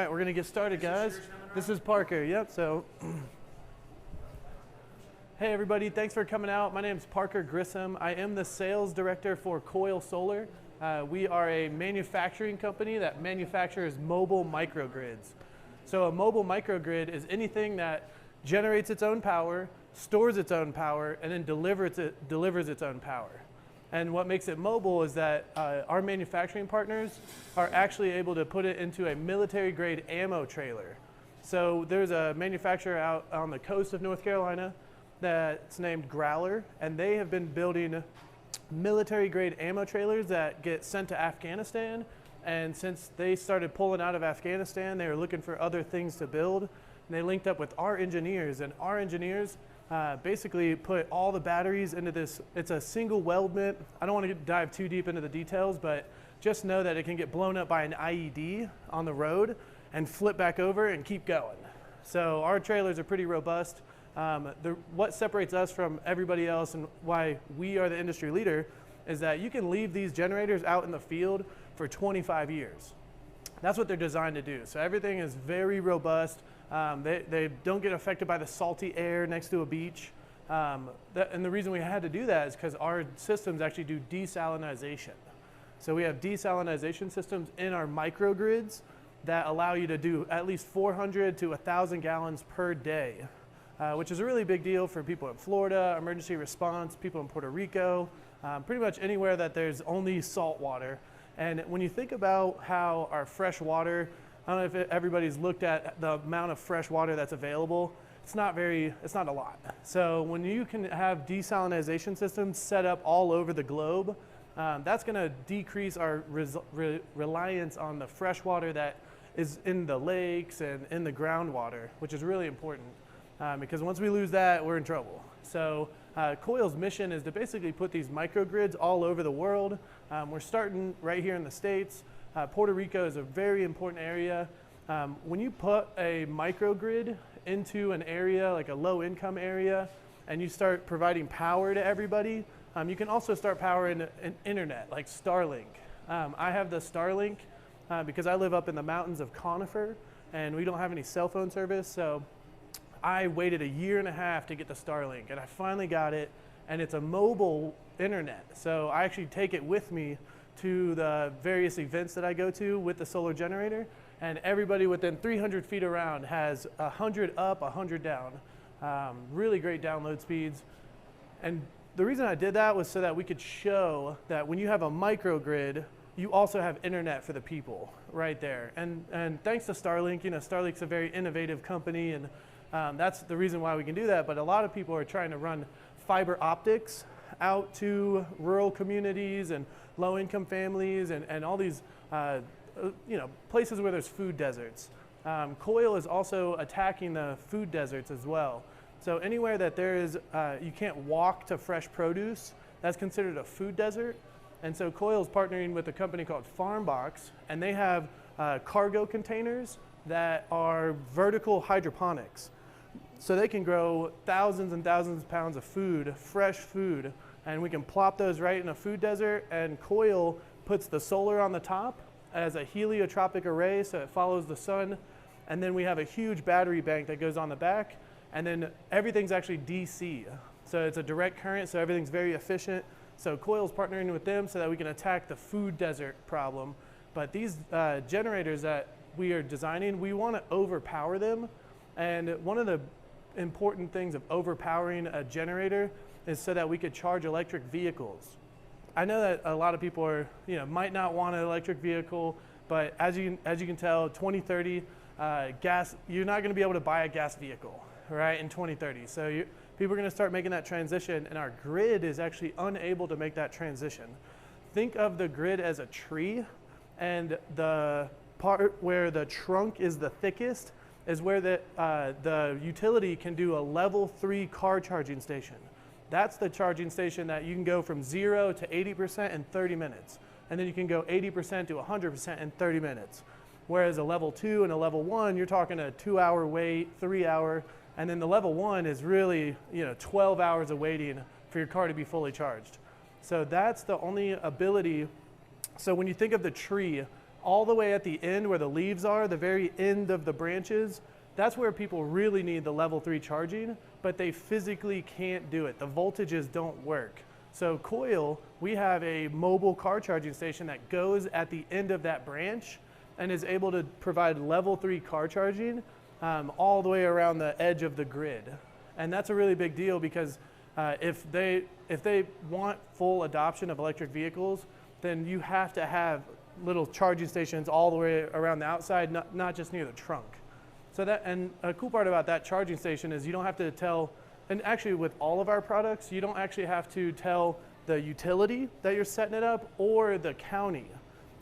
right, we're going to get started, guys. This is Parker. Yep, so hey everybody, thanks for coming out. My name is Parker Grissom. I am the sales director for Coyle Solar. We are a manufacturing company that manufactures mobile microgrids. So a mobile microgrid is anything that generates its own power, stores its own power, and then delivers its own power. And what makes it mobile is that our manufacturing partners are actually able to put it into a military-grade ammo trailer. So there's a manufacturer out on the coast of North Carolina that's named Growler, and they have been building military-grade ammo trailers that get sent to Afghanistan. And since they started pulling out of Afghanistan, they were looking for other things to build. And they linked up with our engineers, and our engineers basically put all the batteries into this. It's a single weldment. I don't want to dive too deep into the details, but just know that it can get blown up by an IED on the road and flip back over and keep going. So our trailers are pretty robust. What separates us from everybody else and why we are the industry leader is that you can leave these generators out in the field for 25 years. That's what they're designed to do. So everything is very robust. They don't get affected by the salty air next to a beach. And the reason we had to do that is because our systems actually do desalinization. So we have desalinization systems in our microgrids that allow you to do at least 400 to 1,000 gallons per day, which is a really big deal for people in Florida, emergency response, people in Puerto Rico, pretty much anywhere that there's only salt water. And when you think about how our fresh water, I don't know if everybody's looked at the amount of fresh water that's available. It's not a lot. So when you can have desalinization systems set up all over the globe, that's going to decrease our reliance on the fresh water that is in the lakes and in the groundwater, which is really important because once we lose that, we're in trouble. So Coyle's mission is to basically put these microgrids all over the world. We're starting right here in the States. Puerto Rico is a very important area. When you put a microgrid into an area, like a low-income area, and you start providing power to everybody, you can also start powering an internet, like Starlink. I have the Starlink because I live up in the mountains of Conifer, and we don't have any cell phone service, so I waited 1.5 years to get the Starlink, and I finally got it, and it's a mobile internet. So I actually take it with me to the various events that I go to with the solar generator, and everybody within 300 feet around has 100 up, 100 down. Really great download speeds. And the reason I did that was so that we could show that when you have a microgrid, you also have internet for the people right there. And thanks to Starlink, Starlink's a very innovative company, and that's the reason why we can do that. But a lot of people are trying to run fiber optics out to rural communities and low-income families and all these places where there's food deserts. Coyle is also attacking the food deserts as well. So anywhere that there is, you can't walk to fresh produce, that's considered a food desert. And so Coyle is partnering with a company called Farmbox, and they have cargo containers that are vertical hydroponics. So they can grow thousands and thousands of pounds of food, fresh food, and we can plop those right in a food desert, and Coyle puts the solar on the top as a heliotropic array so it follows the sun, and then we have a huge battery bank that goes on the back, and then everything's actually DC. So it's a direct current, so everything's very efficient. So Coyle's partnering with them so that we can attack the food desert problem. But these generators that we are designing, we want to overpower them, and one of the important things of overpowering a generator is so that we could charge electric vehicles. I know that a lot of people are, might not want an electric vehicle, but as you can tell, 2030, you're not going to be able to buy a gas vehicle, right, in 2030. So people are going to start making that transition, and our grid is actually unable to make that transition. Think of the grid as a tree, and the part where the trunk is the thickest is where the utility can do a level 3 car charging station. That's the charging station that you can go from 0 to 80% in 30 minutes. And then you can go 80% to 100% in 30 minutes. Whereas a level 2 and a level 1, you're talking a 2-hour wait, 3-hour, and then the level 1 is really 12 hours of waiting for your car to be fully charged. So that's the only ability. So when you think of the tree, all the way at the end where the leaves are, the very end of the branches, that's where people really need the level 3 charging, but they physically can't do it. The voltages don't work. So Coyle, we have a mobile car charging station that goes at the end of that branch and is able to provide level 3 car charging all the way around the edge of the grid. And that's a really big deal because if they want full adoption of electric vehicles, then you have to have little charging stations all the way around the outside, not just near the trunk. So that, and a cool part about that charging station is you don't have to tell, and actually with all of our products, you don't actually have to tell the utility that you're setting it up or the county.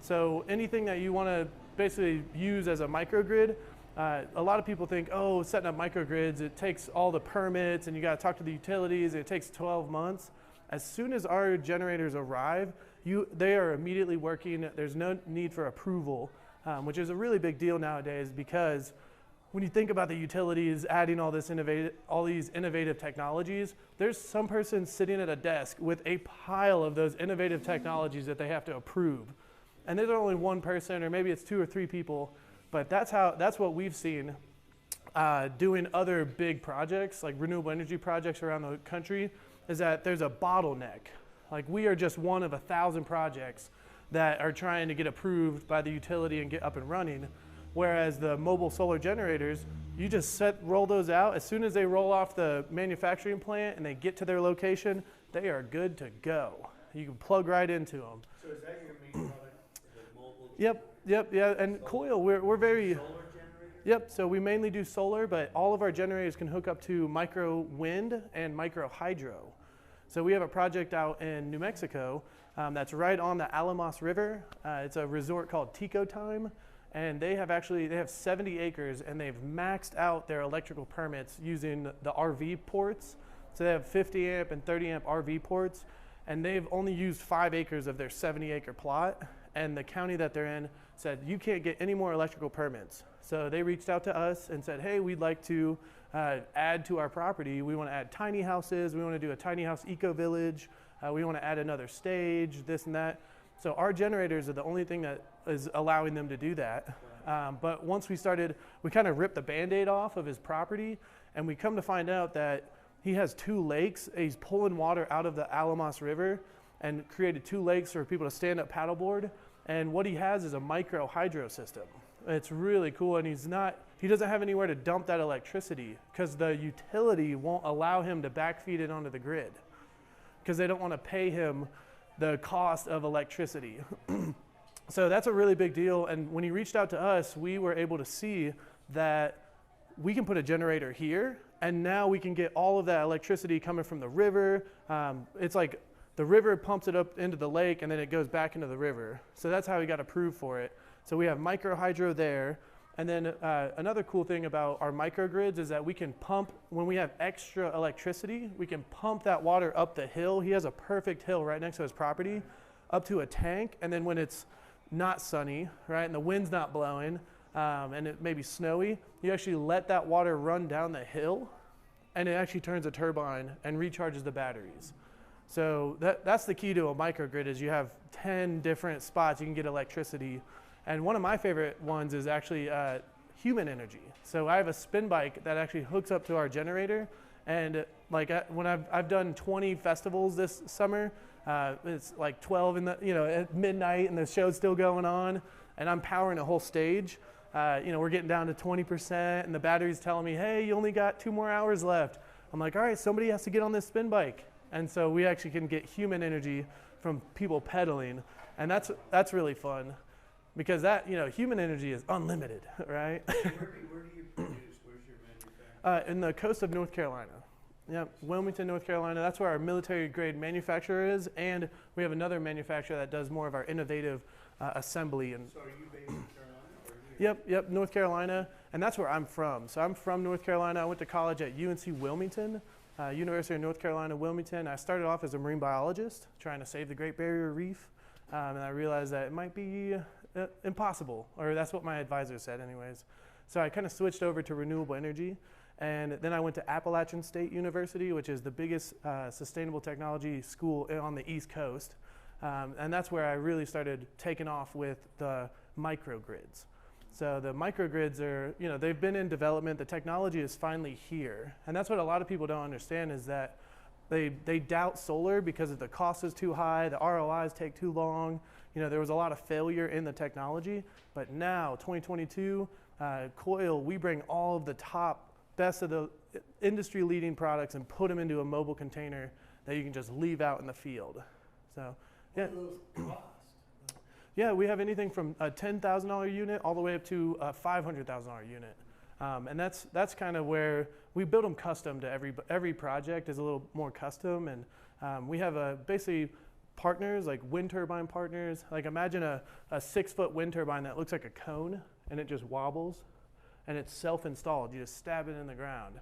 So anything that you want to basically use as a microgrid, a lot of people think, oh, setting up microgrids, it takes all the permits and you got to talk to the utilities, and it takes 12 months. As soon as our generators arrive, they are immediately working. There's no need for approval, which is a really big deal nowadays because when you think about the utilities adding all these innovative technologies, there's some person sitting at a desk with a pile of those innovative technologies that they have to approve. And there's only one person, or maybe it's 2 or 3 people, but that's what we've seen doing other big projects, like renewable energy projects around the country, is that there's a bottleneck. Like we are just one of 1,000 projects that are trying to get approved by the utility and get up and running. Whereas the mobile solar generators, you just roll those out. As soon as they roll off the manufacturing plant and they get to their location, they are good to go. You can plug right into them. So is that your main product, the mobile? Yep, yeah. And Coyle, we're very... Solar generator? Yep, so we mainly do solar, but all of our generators can hook up to micro wind and micro hydro. So we have a project out in New Mexico that's right on the Alamos River. It's a resort called Tico Time. And they have 70 acres and they've maxed out their electrical permits using the RV ports. So they have 50 amp and 30 amp RV ports, and they've only used 5 acres of their 70 acre plot. And the county that they're in said, you can't get any more electrical permits. So they reached out to us and said, hey, we'd like to add to our property. We want to add tiny houses. We want to do a tiny house eco village. We want to add another stage, this and that. So our generators are the only thing that is allowing them to do that. But once we kind of ripped the Band-Aid off of his property, and we come to find out that he has 2 lakes. He's pulling water out of the Alamos River and created 2 lakes for people to stand up paddleboard. And what he has is a micro hydro system. It's really cool, and he doesn't have anywhere to dump that electricity because the utility won't allow him to backfeed it onto the grid because they don't want to pay him the cost of electricity. So that's a really big deal. And when he reached out to us, we were able to see that we can put a generator here, and now we can get all of that electricity coming from the river. It's like the river pumps it up into the lake, and then it goes back into the river. So that's how we got approved for it. So we have micro hydro there. And then another cool thing about our microgrids is that we can pump, when we have extra electricity, we can pump that water up the hill. He has a perfect hill right next to his property, up to a tank. And then when it's not sunny, right, and the wind's not blowing, and it may be snowy, you actually let that water run down the hill, and it actually turns a turbine and recharges the batteries. So that's the key to a microgrid, is you have 10 different spots you can get electricity. And one of my favorite ones is actually human energy. So I have a spin bike that actually hooks up to our generator. And when I've done 20 festivals this summer, it's like 12 at midnight, and the show's still going on, and I'm powering a whole stage. We're getting down to 20%, and the battery's telling me, hey, you only got 2 more hours left. I'm like, all right, somebody has to get on this spin bike. And so we actually can get human energy from people pedaling, and that's really fun. Because human energy is unlimited, right? Where do you produce? Where's your manufacturer? In the coast of North Carolina. Yep, Wilmington, North Carolina. That's where our military grade manufacturer is, and we have another manufacturer that does more of our innovative assembly. And so are you based in Carolina? Or here? Yep, North Carolina, and that's where I'm from. So I'm from North Carolina. I went to college at UNC Wilmington, University of North Carolina, Wilmington. I started off as a marine biologist, trying to save the Great Barrier Reef, and I realized that it might be impossible, or that's what my advisor said anyways. So I kind of switched over to renewable energy, and then I went to Appalachian State University, which is the biggest sustainable technology school on the East Coast, and that's where I really started taking off with the microgrids. So the microgrids are, they've been in development. The technology is finally here. And that's what a lot of people don't understand is that they doubt solar because the cost is too high, the ROIs take too long. There was a lot of failure in the technology. But now, 2022, Coyle, we bring all of the best of the industry-leading products and put them into a mobile container that you can just leave out in the field. So, yeah. What do those cost? Yeah, we have anything from a $10,000 unit all the way up to a $500,000 unit. And that's kind of where we build them custom to every project is a little more custom. And we have basically partners, like wind turbine partners. Like imagine a 6-foot wind turbine that looks like a cone and it just wobbles and it's self-installed. You just stab it in the ground.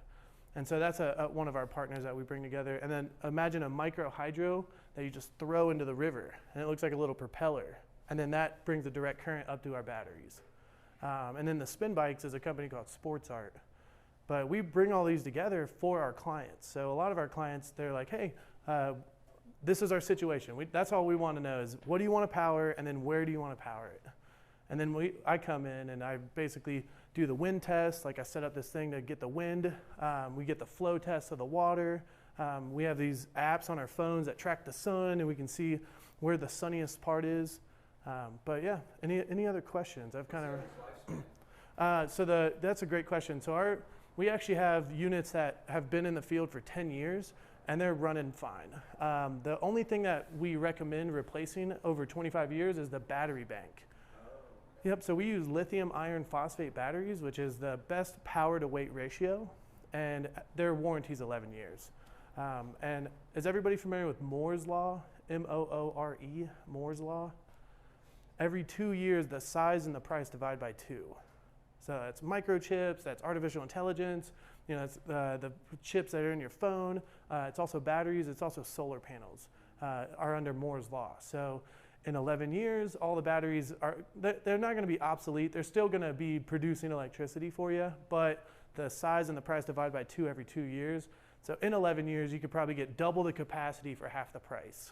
And so that's one of our partners that we bring together. And then imagine a micro hydro that you just throw into the river and it looks like a little propeller. And then that brings a direct current up to our batteries. And then the Spin Bikes is a company called Sports Art. But we bring all these together for our clients. So a lot of our clients, they're like, hey, this is our situation. That's all we want to know is what do you want to power and then where do you want to power it? And then I come in and I basically do the wind test. Like I set up this thing to get the wind. We get the flow test of the water. We have these apps on our phones that track the sun and we can see where the sunniest part is. But yeah, any other questions? I've kind of, that's a great question. So we actually have units that have been in the field for 10 years and they're running fine. The only thing that we recommend replacing over 25 years is the battery bank. Yep, so we use lithium iron phosphate batteries, which is the best power to weight ratio, and their warranty's 11 years. And is everybody familiar with Moore's Law? M-O-O-R-E, Moore's Law? Every 2 years, the size and the price divide by 2. So that's microchips, that's artificial intelligence, it's the chips that are in your phone. It's also batteries, it's also solar panels are under Moore's Law. So in 11 years, all the batteries they're not gonna be obsolete. They're still gonna be producing electricity for you, but the size and the price divide by 2 every 2 years. So in 11 years, you could probably get double the capacity for half the price.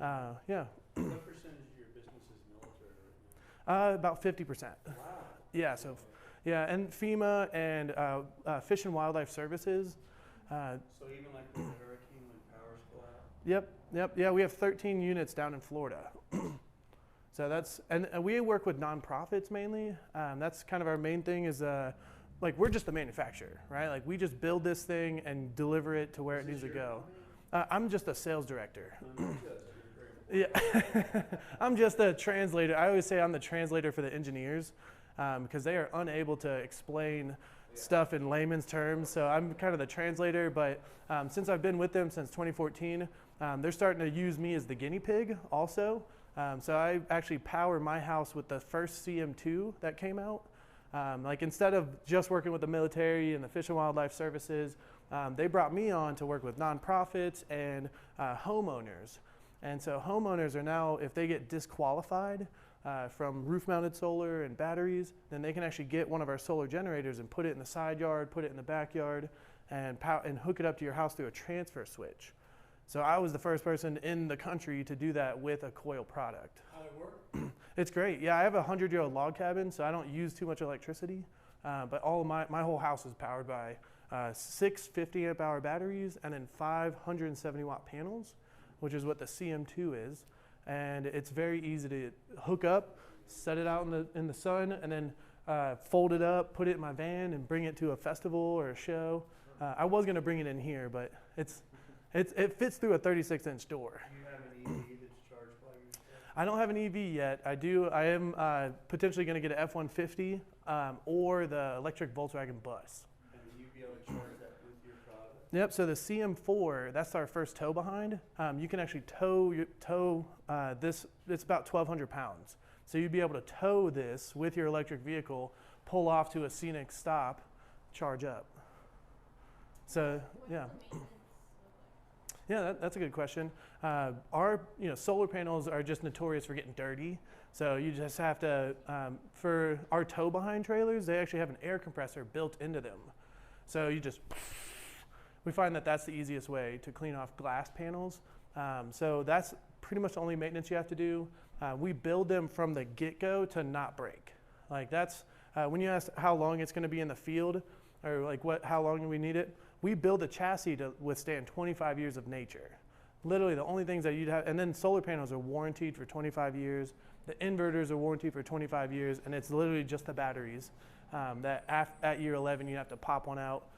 Yeah. What percentage of your business is military right now? About 50%. Wow. Yeah, so yeah, and FEMA and Fish and Wildlife Services. So even like with the hurricane when powers go out? Yep, yeah, we have 13 units down in Florida. So and we work with nonprofits mainly. That's kind of our main thing is like we're just the manufacturer, right? Like we just build this thing and deliver it to where it needs to go. I'm just a sales director. Yeah, I'm just a translator. I always say I'm the translator for the engineers because they are unable to explain stuff in layman's terms. So I'm kind of the translator, but since I've been with them since 2014, they're starting to use me as the guinea pig also. So I actually power my house with the first CM2 that came out. Like instead of just working with the military and the Fish and Wildlife Services, they brought me on to work with nonprofits and homeowners. And so homeowners are now, if they get disqualified from roof-mounted solar and batteries, then they can actually get one of our solar generators and put it in the side yard, put it in the backyard, and hook it up to your house through a transfer switch. So I was the first person in the country to do that with a Coyle product. How'd it work? It's great. Yeah, I have a 100-year-old log cabin, so I don't use too much electricity. But all of my whole house is powered by 6 50-amp-hour batteries and then 5 170-watt panels, which is what the CM2 is. And it's very easy to hook up, set it out in the sun, and then fold it up, put it in my van, and bring it to a festival or a show. I was going to bring it in here, but it fits through a 36-inch door. Do you have an EV that's charged by yourself? I don't have an EV yet. I am potentially going to get an F-150 or the electric Volkswagen bus. And will you be able to charge that with your product? Yep, so the CM4, that's our first tow behind. You can actually tow this, it's about 1,200 pounds. So you'd be able to tow this with your electric vehicle, pull off to a scenic stop, charge up. So, yeah. Yeah, that's a good question. Our solar panels are just notorious for getting dirty. So you just have to, for our tow behind trailers, they actually have an air compressor built into them. So we find that that's the easiest way to clean off glass panels. So that's pretty much the only maintenance you have to do. We build them from the get-go to not break. Like that's, when you ask how long it's gonna be in the field, or like how long we need it, we build a chassis to withstand 25 years of nature. Literally the only things that you'd have, and then solar panels are warranted for 25 years. The inverters are warranted for 25 years, and it's literally just the batteries that at year 11 you have to pop one out.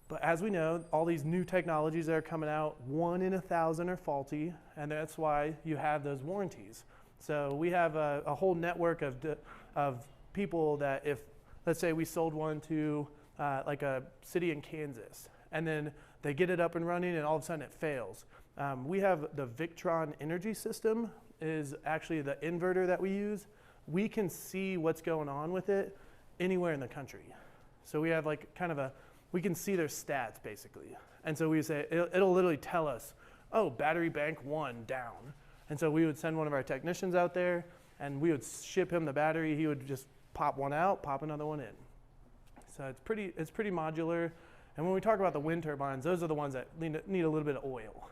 But as we know, all these new technologies that are coming out, 1 in 1,000 are faulty, and that's why you have those warranties. So we have a whole network of people that if, let's say we sold one to like a city in Kansas, and then they get it up and running and all of a sudden it fails. We have the Victron energy system is actually the inverter that we use. We can see what's going on with it anywhere in the country. So we have like kind of we can see their stats basically. And so we say, it'll literally tell us, oh, battery bank 1 down. And so we would send one of our technicians out there and we would ship him the battery. He would just pop one out, pop another one in. So it's pretty modular. And when we talk about the wind turbines, those are the ones that need a little bit of oil.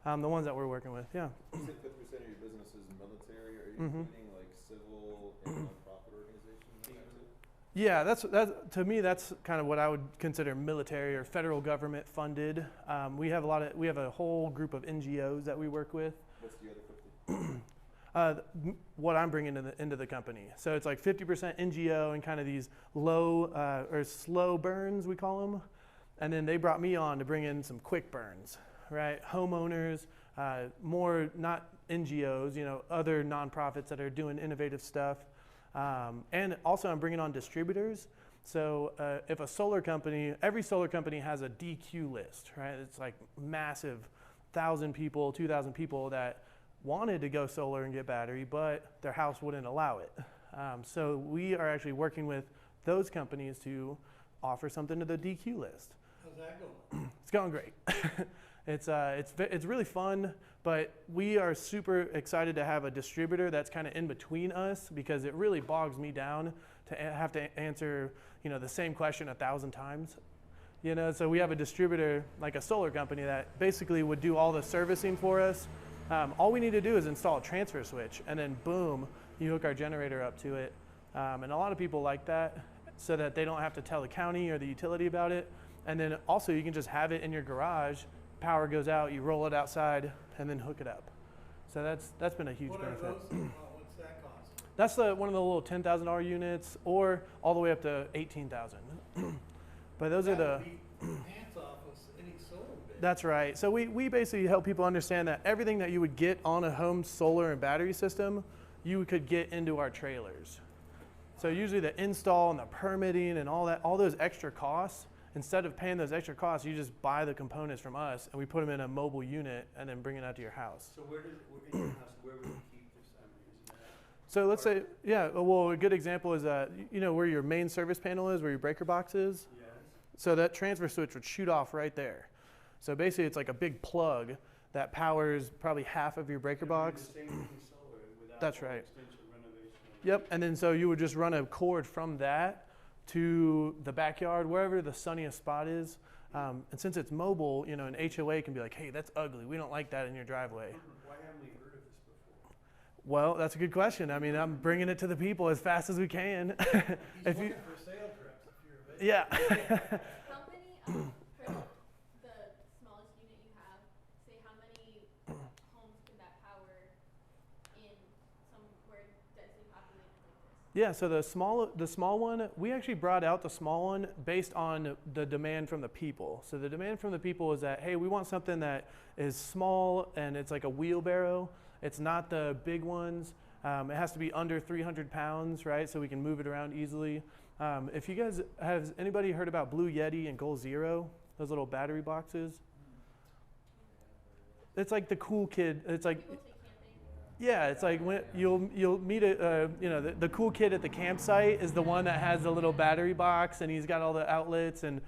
The ones that we're working with, yeah. You said 50% of your business is military. Are you including like civil and nonprofit organizations in that too? Yeah, that's to me that's kind of what I would consider military or federal government funded. We have a whole group of NGOs that we work with. What's the other 50? What I'm bringing into the company. So it's like 50% NGO and kind of these low or slow burns we call them, and then they brought me on to bring in some quick burns. Right, homeowners, more not NGOs, other nonprofits that are doing innovative stuff. And also I'm bringing on distributors. So if a solar company, every solar company has a DQ list, right? It's like massive 1,000 people, 2,000 people that wanted to go solar and get battery, but their house wouldn't allow it. So we are actually working with those companies to offer something to the DQ list. How's that going? It's going great. It's really fun, but we are super excited to have a distributor that's kind of in between us because it really bogs me down to have to answer, the same question 1,000 times. So we have a distributor, like a solar company, that basically would do all the servicing for us. All we need to do is install a transfer switch, and then boom, you hook our generator up to it. And a lot of people like that so that they don't have to tell the county or the utility about it. And then also you can just have it in your garage. Power goes out, you roll it outside, and then hook it up. So that's been a huge benefit. What's that cost? That's one of the little $10,000 units, or all the way up to $18,000. But those are the Hands off of any solar bit. That's right. So we basically help people understand that everything that you would get on a home solar and battery system, you could get into our trailers. So usually the install and the permitting and all those extra costs, instead of paying those extra costs, you just buy the components from us and we put them in a mobile unit and then bring it out to your house. So where would you keep this? So let's say, well, a good example is where your main service panel is, where your breaker box is. Yes. So that transfer switch would shoot off right there. So basically it's like a big plug that powers probably half of your breaker box. The same thing solar without That's right. extension renovation. Yep, and then so you would just run a cord from that to the backyard, wherever the sunniest spot is. And since it's mobile, an HOA can be like, hey, that's ugly. We don't like that in your driveway. Why haven't we heard of this before? Well, that's a good question. I mean, I'm bringing it to the people as fast as we can. He's looking for sales reps if you're available. Yeah. How many, for the smallest unit you have, say how many homes can that power in somewhere densely populated like this? Yeah, so the small one, we actually brought out the small one based on the demand from the people. So the demand from the people is that, hey, we want something that is small and it's like a wheelbarrow. It's not the big ones. It has to be under 300 pounds, right? So we can move it around easily. If you guys, has anybody heard about Blue Yeti and Goal Zero? Those little battery boxes? It's like the cool kid. It's like, People take camping. yeah, it's like when you'll meet the cool kid at the campsite is the one that has the little battery box and he's got all the outlets, and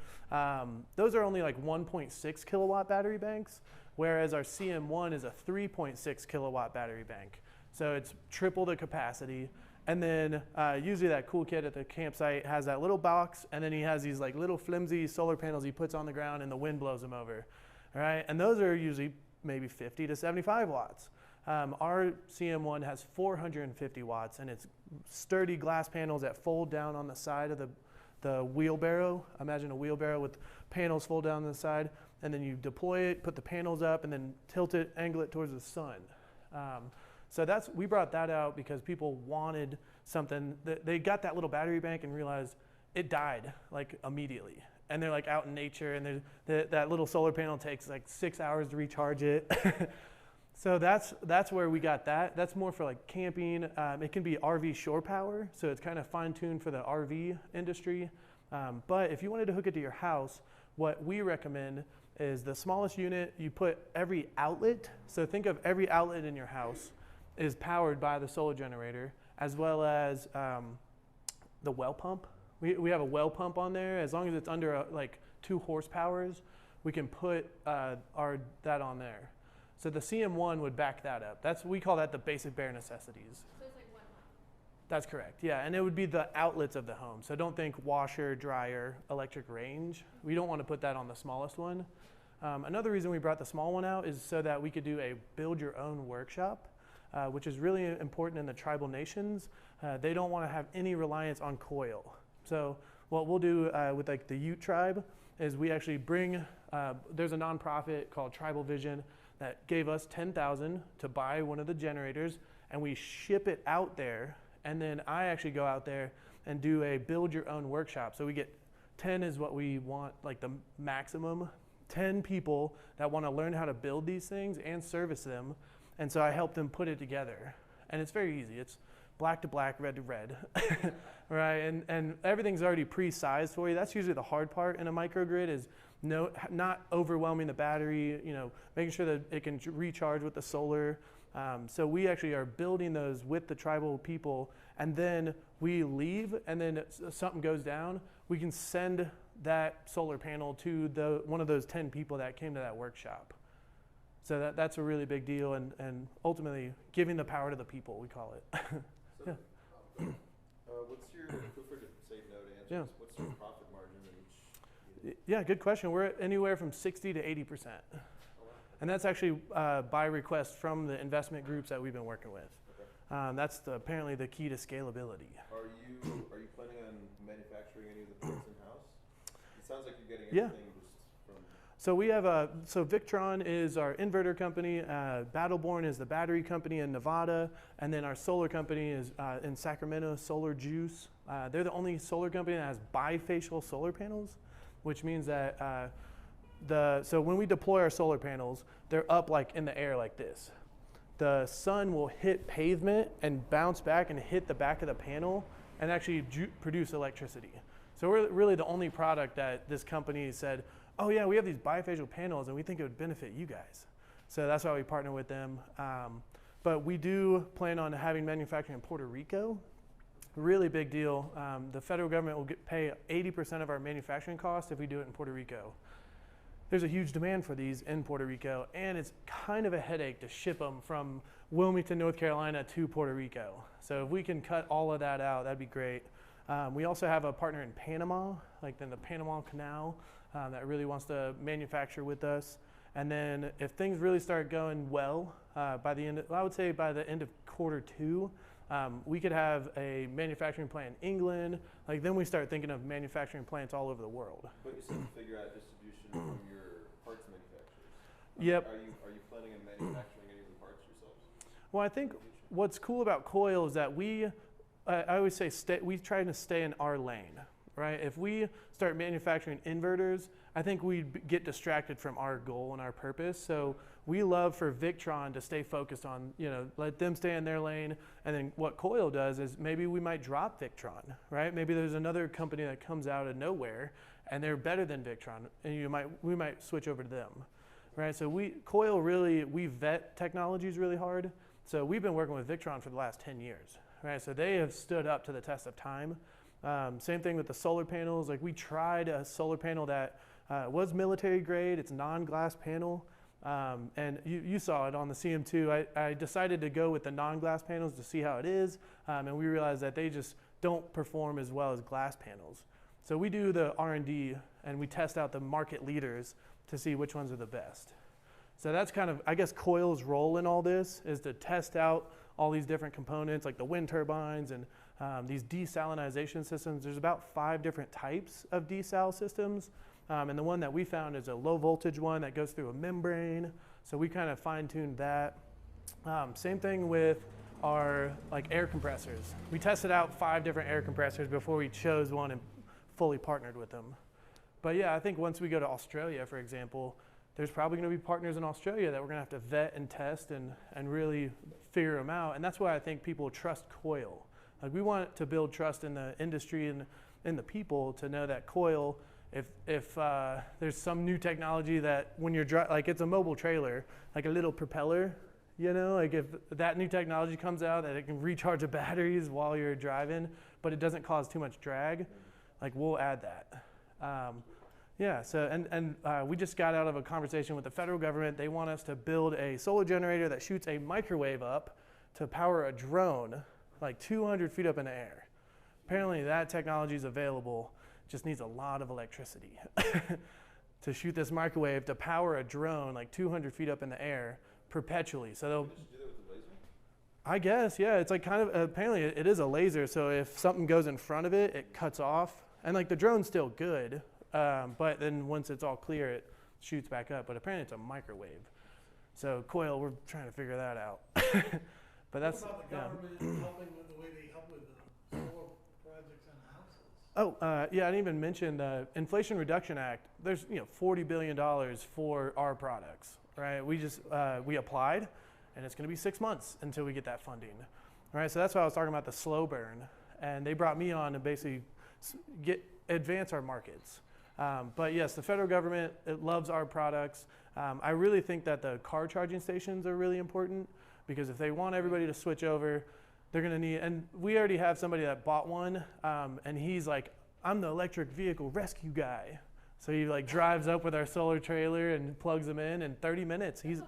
those are only like 1.6 kilowatt battery banks, whereas our CM1 is a 3.6 kilowatt battery bank. So it's triple the capacity. And then usually that cool kid at the campsite has that little box, and then he has these like little flimsy solar panels he puts on the ground and the wind blows them over. All right, and those are usually maybe 50 to 75 watts. Our CM1 has 450 watts, and it's sturdy glass panels that fold down on the side of the wheelbarrow. Imagine a wheelbarrow with panels fold down on the side, and then you deploy it, put the panels up, and then tilt it, angle it towards the sun. So we brought that out because people wanted something. They got that little battery bank and realized it died like immediately. And they're like out in nature, and that little solar panel takes like 6 hours to recharge it. So that's where we got that. That's more for like camping. It can be RV shore power, so it's kind of fine-tuned for the RV industry. But if you wanted to hook it to your house, what we recommend is the smallest unit. You put every outlet, so think of every outlet in your house is powered by the solar generator, as well as the well pump. We have a well pump on there. As long as it's under like 2 horsepowers, we can put that on there. So the CM1 would back that up. We call that the basic bare necessities. So it's like 1 month. That's correct, yeah. And it would be the outlets of the home. So don't think washer, dryer, electric range. We don't want to put that on the smallest one. Another reason we brought the small one out is so that we could do a build your own workshop, which is really important in the tribal nations. They don't want to have any reliance on Coyle. So what we'll do with like the Ute tribe is we actually bring, there's a nonprofit called Tribal Vision that gave us $10,000 to buy one of the generators, and we ship it out there. And then I actually go out there and do a build your own workshop. So we get 10 is what we want, like the maximum, 10 people that want to learn how to build these things and service them. And so I help them put it together. And it's very easy. It's black to black, red to red, right? And everything's already pre-sized for you. That's usually the hard part in a microgrid is not overwhelming the battery, making sure that it can recharge with the solar. So we actually are building those with the tribal people, and then we leave, and then something goes down, we can send that solar panel to one of those 10 people that came to that workshop. So that's a really big deal, and ultimately giving the power to the people, we call it. So, what's your, feel free to say no to answer Yeah. this, what's your profit margin in each unit? Yeah, good question. We're at anywhere from 60 to 80%. Oh, wow. And that's actually by request from the investment groups that we've been working with. Okay. That's apparently the key to scalability. Are you planning on manufacturing any of the parts in-house? It sounds like you're getting Yeah. everything just from... So we have Victron is our inverter company, Battleborn is the battery company in Nevada, and then our solar company is in Sacramento, Solar Juice. They're the only solar company that has bifacial solar panels, which means that so when we deploy our solar panels, they're up like in the air like this. The sun will hit pavement and bounce back and hit the back of the panel and actually produce electricity. So we're really the only product that this company said, oh yeah, we have these bifacial panels and we think it would benefit you guys. So that's why we partner with them. But we do plan on having manufacturing in Puerto Rico. Really big deal. The federal government will pay 80% of our manufacturing costs if we do it in Puerto Rico. There's a huge demand for these in Puerto Rico, and it's kind of a headache to ship them from Wilmington, North Carolina to Puerto Rico. So if we can cut all of that out, that'd be great. We also have a partner in Panama, like in the Panama Canal, that really wants to manufacture with us. And then if things really start going well, by the end of Q2, we could have a manufacturing plant in England. Like then we start thinking of manufacturing plants all over the world. But you said to figure out distribution from your parts manufacturers. Yep. Are you planning on manufacturing any of the parts yourselves? Well, I think what's cool about Coyle is that I always say we try to stay in our lane, right? If we start manufacturing inverters, I think we'd get distracted from our goal and our purpose. So we love for Victron to stay focused on, let them stay in their lane. And then what Coyle does is maybe we might drop Victron, right? Maybe there's another company that comes out of nowhere and they're better than Victron, and we might switch over to them, right? So Coyle we vet technologies really hard. So we've been working with Victron for the last 10 years, right? So they have stood up to the test of time. Same thing with the solar panels. Like we tried a solar panel that was military grade. It's non-glass panel. And you saw it on the CM2. I decided to go with the non-glass panels to see how it is. And we realized that they just don't perform as well as glass panels. So we do the R&D and we test out the market leaders to see which ones are the best. So that's kind of, I guess, Coyle's role in all this is to test out all these different components like the wind turbines and these desalinization systems. There's about 5 different types of desal systems. And the one that we found is a low voltage one that goes through a membrane. So we kind of fine-tuned that. Same thing with our like air compressors. We tested out 5 different air compressors before we chose one and fully partnered with them. But yeah, I think once we go to Australia, for example, there's probably going to be partners in Australia that we're going to have to vet and test and really figure them out. And that's why I think people trust Coyle. Like we want to build trust in the industry and in the people to know that Coyle, if there's some new technology that when you're like it's a mobile trailer, like a little propeller, you know, like if that new technology comes out that it can recharge the batteries while you're driving, but it doesn't cause too much drag, like we'll add that. Yeah, so and we just got out of a conversation with the federal government. They want us to build a solar generator that shoots a microwave up to power a drone like 200 feet up in the air. Apparently that technology is available, just needs a lot of electricity to shoot this microwave to power a drone like 200 feet up in the air perpetually. So they'll, Can you just do that with a laser? I guess, yeah, it's like kind of, apparently it is a laser, so if something goes in front of it, it cuts off. And like the drone's still good, but then once it's all clear, it shoots back up. But apparently it's a microwave. So Coyle, we're trying to figure that out. But that's, What about the yeah. government helping with the way they help with the solar projects and houses? Oh, yeah, I didn't even mention the Inflation Reduction Act. There's, $40 billion for our products, right? We just, we applied, and it's going to be 6 months until we get that funding, right? So that's why I was talking about the slow burn. And they brought me on to basically advance our markets. But yes, the federal government, it loves our products. I really think that the car charging stations are really important because if they want everybody to switch over, they're going to need, and we already have somebody that bought one, and he's like, I'm the electric vehicle rescue guy. So he like drives up with our solar trailer and plugs them in 30 minutes. He's,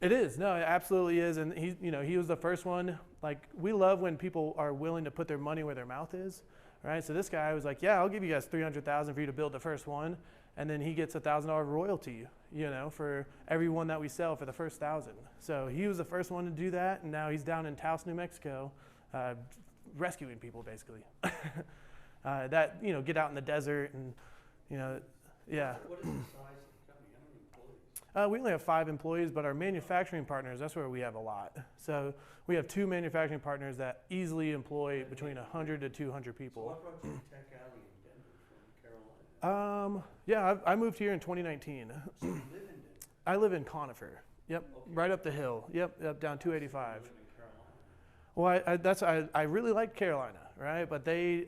it is, no, it absolutely is. And he was the first one. Like we love when people are willing to put their money where their mouth is, right? So this guy was like, yeah, I'll give you guys $300,000 for you to build the first one. And then he gets $1,000 royalty, for every one that we sell for the first 1,000. So he was the first one to do that. And now he's down in Taos, New Mexico, rescuing people basically. That, get out in the desert and, yeah. What is the size of the company? How many employees? We only have 5 employees, but our manufacturing partners, that's where we have a lot. So we have 2 manufacturing partners that easily employ between 100 to 200 So people. what brought you to Tech Alley in Denver from Carolina? Yeah, I moved here in 2019. So you live in Denver? I live in Conifer. Yep, Okay. right up the hill. Yep, down 285. You live in Carolina. Well, I really liked Carolina, right? But they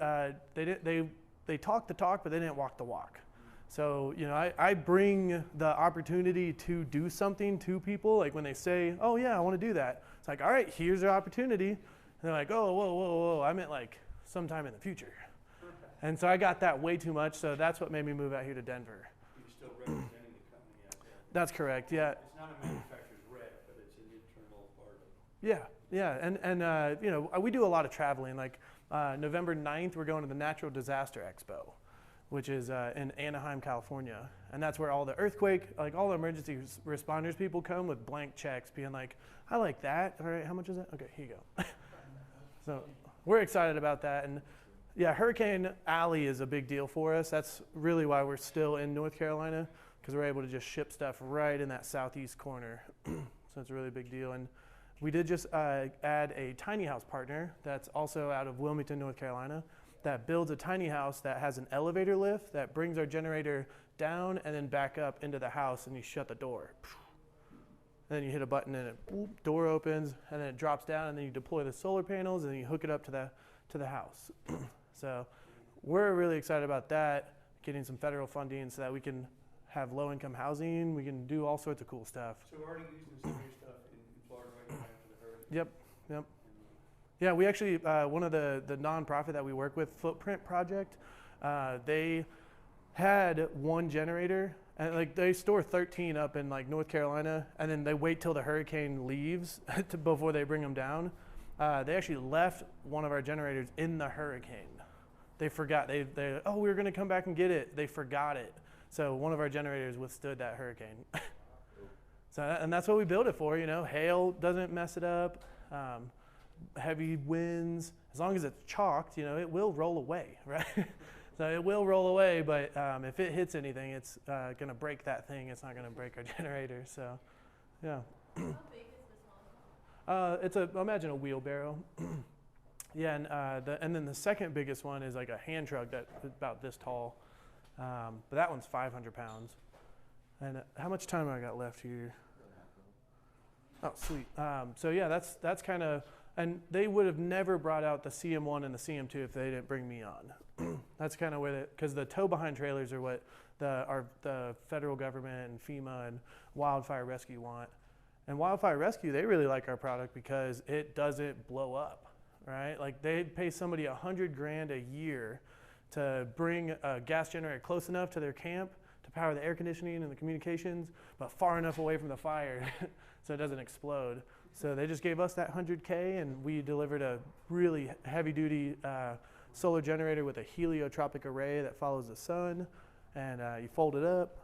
talked the talk, but they didn't walk the walk. So, I bring the opportunity to do something to people. Like when they say, oh yeah, I want to do that. It's like, all right, here's your opportunity. And they're like, oh, whoa. I meant like sometime in the future. And so I got that way too much. So that's what made me move out here to Denver. You're still representing the company out there. That's correct. Yeah. It's not a manufacturer's rep, but it's an internal part of it. Yeah. And we do a lot of traveling. Like November 9th, we're going to the Natural Disaster Expo, which is in Anaheim, California. And that's where all the earthquake, like all the emergency responders people come with blank checks being like, I like that. All right, how much is that? Okay, here you go. So we're excited about that. And yeah, Hurricane Alley is a big deal for us. That's really why we're still in North Carolina, because we're able to just ship stuff right in that southeast corner. So it's a really big deal. And we did just add a tiny house partner that's also out of Wilmington, North Carolina, that builds a tiny house that has an elevator lift that brings our generator down and then back up into the house, and you shut the door. And then you hit a button and it boop, door opens, and then it drops down, and then you deploy the solar panels and you hook it up to the house. So we're really excited about that, getting some federal funding so that we can have low-income housing. We can do all sorts of cool stuff. So we're already using some of your stuff in Florida right now after the hurricane. Yep. Yeah, we actually, one of the nonprofit that we work with, Footprint Project, they had one generator, and like they store 13 up in like North Carolina, and then they wait till the hurricane leaves before they bring them down. They actually left one of our generators in the hurricane. They forgot, we were gonna come back and get it. They forgot it. So one of our generators withstood that hurricane. So, and that's what we build it for, you know. Hail doesn't mess it up. Heavy winds, as long as it's chalked, you know, it will roll away, right? So it will roll away, but if it hits anything, it's going to break that thing. It's not going to break our generator. So, yeah. How big is the smallest one? Imagine a wheelbarrow. Yeah, and then the second biggest one is like a hand truck that's about this tall. But that one's 500 pounds. And how much time have I got left here? Oh, sweet. So yeah, that's kind of, and they would have never brought out the CM1 and the CM2 if they didn't bring me on. That's kind of where, because the tow behind trailers are what the federal government and FEMA and wildfire rescue want. And wildfire rescue, they really like our product because it doesn't blow up, right? Like they'd pay somebody $100,000 a year to bring a gas generator close enough to their camp to power the air conditioning and the communications, but far enough away from the fire so it doesn't explode. So they just gave us that $100K, and we delivered a really heavy-duty solar generator with a heliotropic array that follows the sun, and you fold it up,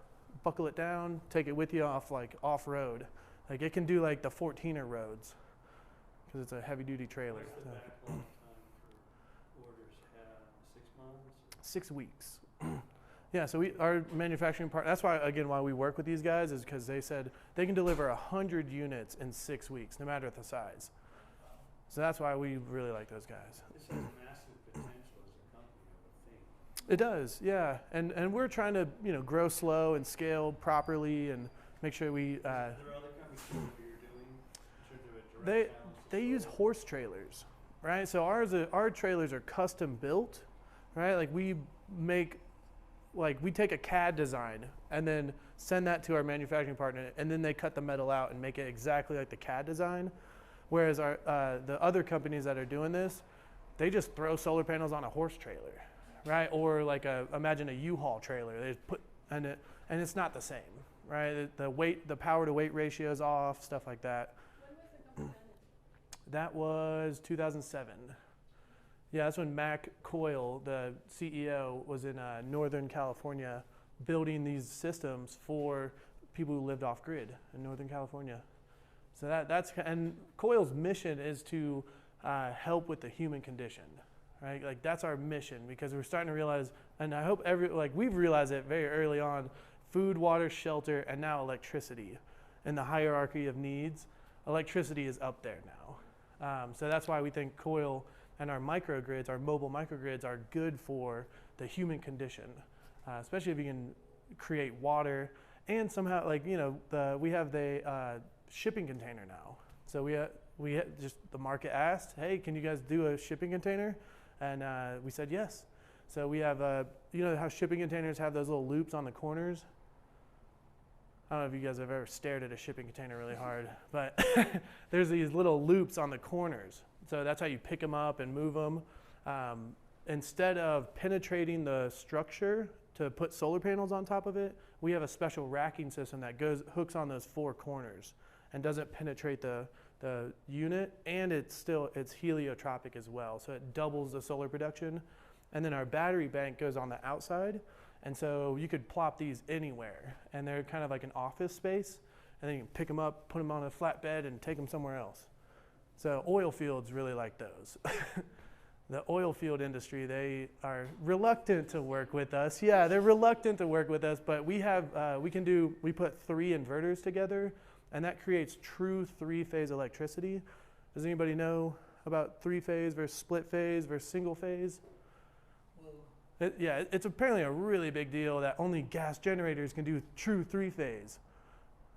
buckle it down, take it with you off-road. Like it can do like the 14er roads because it's a heavy-duty trailer. What's the backlog time for orders? 6 months? 6 weeks. Yeah, so our manufacturing part, that's why, again, why we work with these guys is because they said they can deliver 100 units in 6 weeks, no matter the size. So that's why we really like those guys. This has massive potential as a company, I would think. It does, yeah. And we're trying to, you know, grow slow and scale properly and make sure we... Are there other companies that you're doing in terms of a direct channel They use horse trailers, right? So our trailers are custom built, right? Like we take a CAD design and then send that to our manufacturing partner, and then they cut the metal out and make it exactly like the CAD design. Whereas the other companies that are doing this, they just throw solar panels on a horse trailer, right? Or like imagine a U-Haul trailer. They just put and it's not the same, right? The power to weight ratio is off, stuff like that. When was the company founded? That was 2007. Yeah, that's when Mac Coyle, the CEO, was in Northern California building these systems for people who lived off grid in Northern California. So and Coyle's mission is to help with the human condition, right? Like that's our mission because we're starting to realize, and I hope we've realized it very early on, food, water, shelter, and now electricity. In the hierarchy of needs, electricity is up there now. So that's why we think Coyle and our microgrids, our mobile microgrids, are good for the human condition, especially if you can create water and somehow, we have the shipping container now. So just the market asked, hey, can you guys do a shipping container? And we said yes. So we have, you know how shipping containers have those little loops on the corners? I don't know if you guys have ever stared at a shipping container really hard, but there's these little loops on the corners. So that's how you pick them up and move them. Instead of penetrating the structure to put solar panels on top of it, we have a special racking system that hooks on those 4 corners and doesn't penetrate the unit, and it's heliotropic as well. So it doubles the solar production. And then our battery bank goes on the outside. And so you could plop these anywhere, and they're kind of like an office space, and then you can pick them up, put them on a flatbed, and take them somewhere else. So oil fields really like those. The oil field industry, they are reluctant to work with us. Yeah, they're reluctant to work with us, but we put 3 inverters together, and that creates true 3-phase electricity. Does anybody know about 3-phase versus split phase versus single phase? It's apparently a really big deal that only gas generators can do true 3-phase.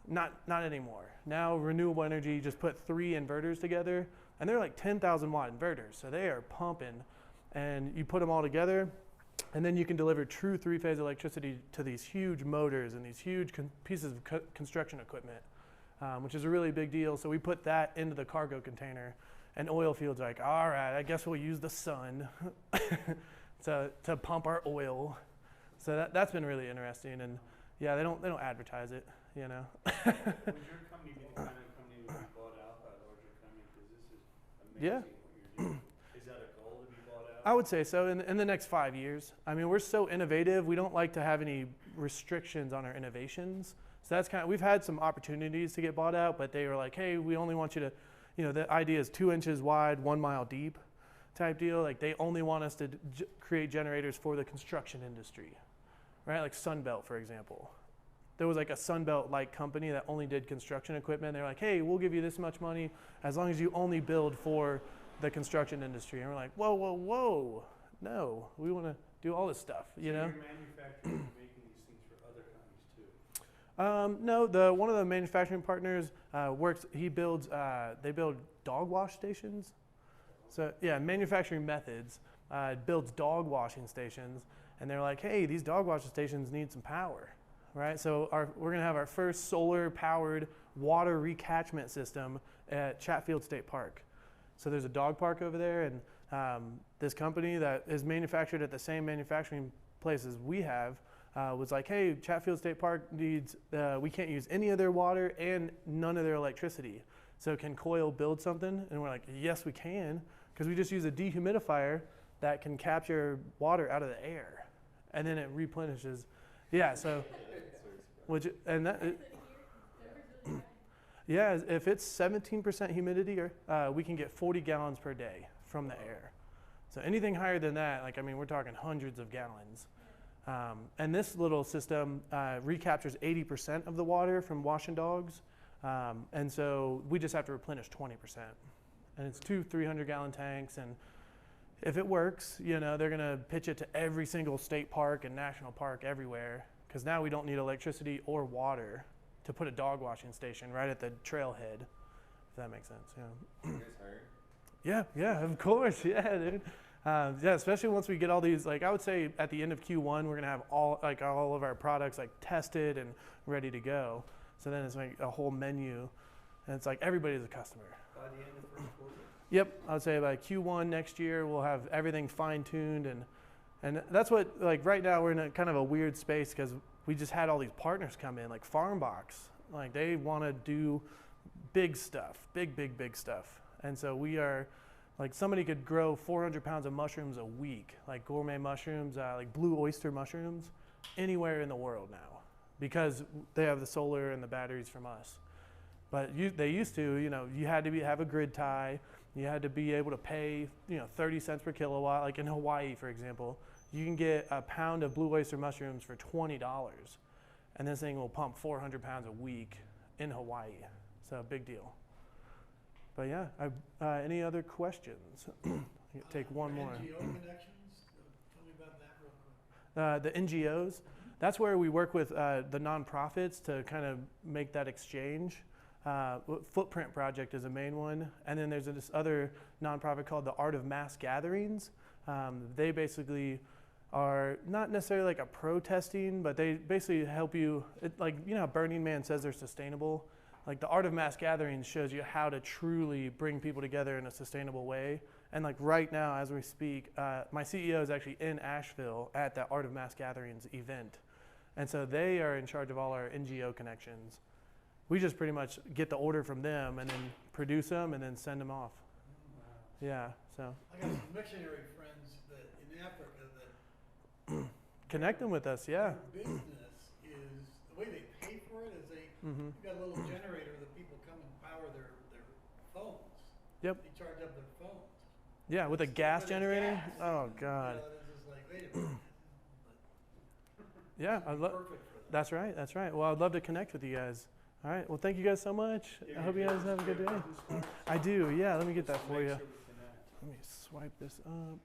Not anymore. Now renewable energy just put 3 inverters together, and they're like 10,000 watt inverters, so they are pumping. And you put them all together, and then you can deliver true 3-phase electricity to these huge motors and these huge pieces of construction equipment, which is a really big deal. So we put that into the cargo container, and oil fields are like, all right, I guess we'll use the sun to pump our oil. So that's been really interesting, and yeah, they don't advertise it, you know. Would your company be the kind of company that would be bought out by a larger company? Because this is amazing what you're doing. Is that a goal to be bought out? I would say so in the next 5 years. I mean, we're so innovative. We don't like to have any restrictions on our innovations. So that's kind of, we've had some opportunities to get bought out, but they were like, hey, we only want you to, the idea is 2 inches wide, 1 mile deep type deal. Like they only want us to create generators for the construction industry, right? Like Sunbelt, for example. There was like a Sunbelt-like company that only did construction equipment. They're like, hey, we'll give you this much money as long as you only build for the construction industry. And we're like, whoa, whoa, whoa. No, we want to do all this stuff, So you know? you're manufacturing and making these things for other companies too? No, one of the manufacturing partners they build dog wash stations. So yeah, manufacturing methods builds dog washing stations. And they're like, hey, these dog washing stations need some power, right? So we're gonna have our first solar powered water recatchment system at Chatfield State Park. So there's a dog park over there, and this company that is manufactured at the same manufacturing place as we have was like, hey, Chatfield State Park needs, we can't use any of their water and none of their electricity. So can Coyle build something? And we're like, yes, we can, because we just use a dehumidifier that can capture water out of the air, and then it replenishes. Yeah, so, yeah, if it's 17% humidity, we can get 40 gallons per day from the air. So anything higher than that, we're talking hundreds of gallons. And this little system recaptures 80% of the water from washing dogs. And so we just have to replenish 20%. And it's 2 300-gallon tanks. And if it works, they're going to pitch it to every single state park and national park everywhere. Because now we don't need electricity or water to put a dog washing station right at the trailhead, if that makes sense. Yeah. You guys hiring? Yeah, of course. Yeah, dude. Yeah, especially once we get all these, I would say at the end of Q1, we're going to have all of our products tested and ready to go. So then it's like a whole menu, and it's like everybody's a customer. By the end of first quarter? Yep, I would say by Q1 next year, we'll have everything fine-tuned. And that's what, right now we're in a kind of a weird space because we just had all these partners come in, like FarmBox. They want to do big stuff, big stuff. And so we are, somebody could grow 400 pounds of mushrooms a week, like gourmet mushrooms, like blue oyster mushrooms, anywhere in the world now, because they have the solar and the batteries from us. But they used to, you had to have a grid tie, you had to be able to pay, 30 cents per kilowatt. Like in Hawaii, for example, you can get a pound of blue oyster mushrooms for $20, and this thing will pump 400 pounds a week in Hawaii. So big deal. But yeah, any other questions? Take one more. NGO connections? Tell me about that real quick. The NGOs, that's where we work with the nonprofits to kind of make that exchange. Footprint Project is a main one. And then there's this other nonprofit called the Art of Mass Gatherings. They basically are not necessarily like a protesting, but they basically help you, how Burning Man says they're sustainable. The Art of Mass Gatherings shows you how to truly bring people together in a sustainable way. And right now, as we speak, my CEO is actually in Asheville at the Art of Mass Gatherings event. And so they are in charge of all our NGO connections. We just pretty much get the order from them and then produce them and then send them off. Yeah, so. I got some missionary friends in Africa that connect them with us, yeah. their business is, the way they pay for it is you've got a little generator that people come and power their phones. Yep. They charge up their phones. Yeah, with a gas generator? Gas. Oh, God. It's just like, wait a minute. Yeah, Perfect for that. that's right. Well, I'd love to connect with you guys. All right, well, thank you guys so much. I hope you guys have a good day. I do, yeah, let me get that for you. Let me swipe this up.